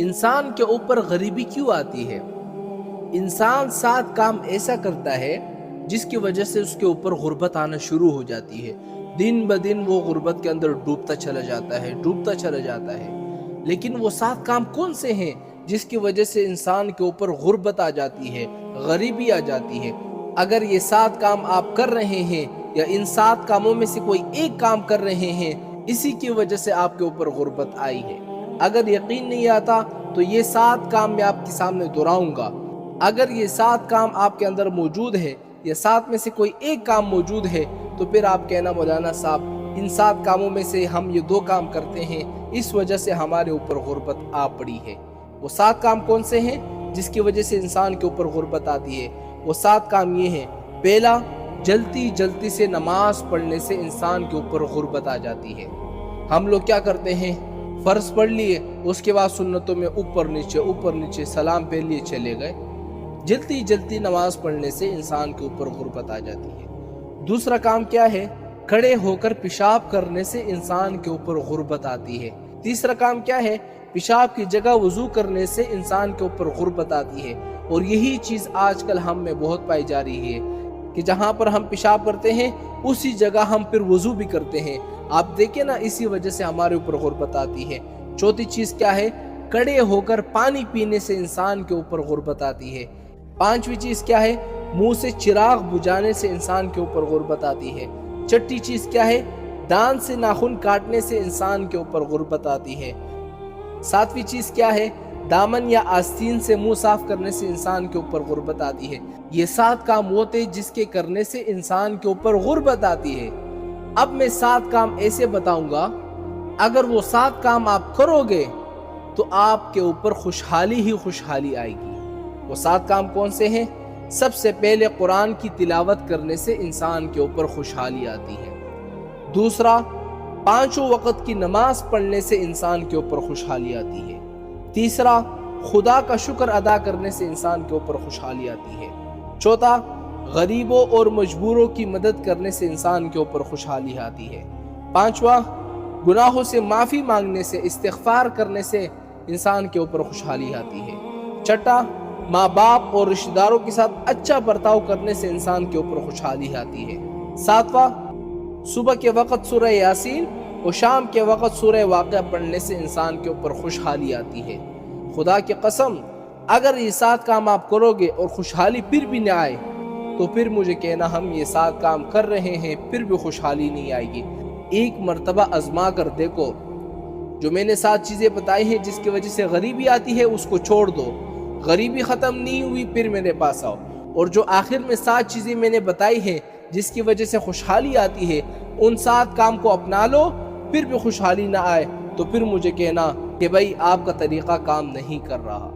انسان کے اوپر غریبی کیوں آتی ہے؟ انسان 7 کام ایسا کرتا ہے جس کی وجہ سے اس کے اوپر غربت آنا شروع ہو جاتی ہے۔ دن بدن وہ غربت کے اندر ڈوبتا چلا جاتا ہے۔ لیکن وہ 7 کام کون سے ہیں جس کی وجہ سے انسان کے اوپر غربت آ جاتی ہے، غریبی آ جاتی ہے؟ اگر یہ 7 کام آپ کر رہے ہیں یا ان 7 کاموں میں سے کوئی ایک کام کر رہے ہیں، اسی کی وجہ سے آپ کے اوپر غربت آئی ہے۔ اگر یقین نہیں آتا تو یہ 7 کام میں آپ کے سامنے دہراؤں گا۔ اگر یہ 7 کام آپ کے اندر موجود ہے یا 7 میں سے کوئی ایک کام موجود ہے تو پھر آپ کہنا مولانا صاحب ان 7 کاموں میں سے ہم یہ 2 کام کرتے ہیں، اس وجہ سے ہمارے اوپر غربت آ پڑی ہے۔ وہ 7 کام کون سے ہیں جس کی وجہ سے انسان کے اوپر غربت آتی ہے؟ وہ 7 کام یہ ہیں۔ پہلا، جلدی سے نماز پڑھنے سے انسان کے اوپر غربت آ جاتی ہے۔ ہم لوگ کیا کرتے ہیں؟ فرض پڑھ لیے، اس کے بعد سنتوں میں اوپر نیچے سلام پھیر لیے چلے گئے۔ جلدی نماز پڑھنے سے انسان کے اوپر غربت آ جاتی ہے۔ دوسرا کام کیا ہے؟ کھڑے ہو کر پیشاب کرنے سے انسان کے اوپر غربت آتی ہے۔ تیسرا کام کیا ہے؟ پیشاب کی جگہ وضو کرنے سے انسان کے اوپر غربت آتی ہے۔ اور یہی چیز آج کل ہم میں بہت پائی جا رہی ہے کہ جہاں پر ہم پیشاب کرتے ہیں اسی جگہ ہم پھر وضو بھی کرتے ہیں۔ آپ دیکھیں نا، اسی وجہ سے ہمارے اوپر غربت آتی ہے۔ چوتھی چیز کیا ہے؟ کھڑے ہو کر پانی پینے سے انسان کے اوپر غربت آتی ہے۔ پانچویں چیز کیا ہے؟ منہ سے چراغ بجھانے سے انسان کے اوپر غربت آتی ہے۔ چھٹی چیز کیا ہے؟ دانت سے ناخن کاٹنے سے انسان کے اوپر غربت آتی ہے۔ ساتویں چیز کیا ہے؟ دامن یا آستین سے منہ صاف کرنے سے انسان کے اوپر غربت آتی ہے۔ یہ 7 کام ہوتے جس کے کرنے سے انسان کے اوپر غربت آتی ہے۔ اب میں 7 کام ایسے بتاؤں گا، اگر وہ 7 کام آپ کرو گے تو آپ کے اوپر خوشحالی آئے گی۔ وہ 7 کام کون سے ہیں؟ سب سے پہلے قرآن کی تلاوت کرنے سے انسان کے اوپر خوشحالی آتی ہے۔ دوسرا، 5 وقت کی نماز پڑھنے سے انسان کے اوپر خوشحالی آتی ہے۔ تیسرا، خدا کا شکر ادا کرنے سے انسان کے اوپر خوشحالی آتی ہے۔ چوتھا، غریبوں اور مجبوروں کی مدد کرنے سے انسان کے اوپر خوشحالی آتی ہے۔ پانچواں، گناہوں سے معافی مانگنے سے، استغفار کرنے سے انسان کے اوپر خوشحالی آتی ہے۔ چھٹا، ماں باپ اور رشتہ داروں کے ساتھ اچھا برتاؤ کرنے سے انسان کے اوپر خوشحالی آتی ہے۔ ساتواں، صبح کے وقت سورہ یاسین اور شام کے وقت سورہ واقعہ پڑھنے سے انسان کے اوپر خوشحالی آتی ہے۔ خدا کی قسم، اگر یہ 7 کام آپ کرو گے اور خوشحالی پھر بھی نہ آئے تو پھر مجھے کہنا ہم یہ 7 کام کر رہے ہیں پھر بھی خوشحالی نہیں آئے گی۔ ایک مرتبہ آزما کر دیکھو، جو میں نے 7 چیزیں بتائی ہیں جس کی وجہ سے غریبی آتی ہے اس کو چھوڑ دو۔ غریبی ختم نہیں ہوئی پھر میرے پاس آؤ، اور جو آخر میں 7 چیزیں میں نے بتائی ہیں جس کی وجہ سے خوشحالی آتی ہے ان 7 کام کو اپنا لو، پھر بھی خوشحالی نہ آئے تو پھر مجھے کہنا کہ بھائی آپ کا طریقہ کام نہیں کر رہا۔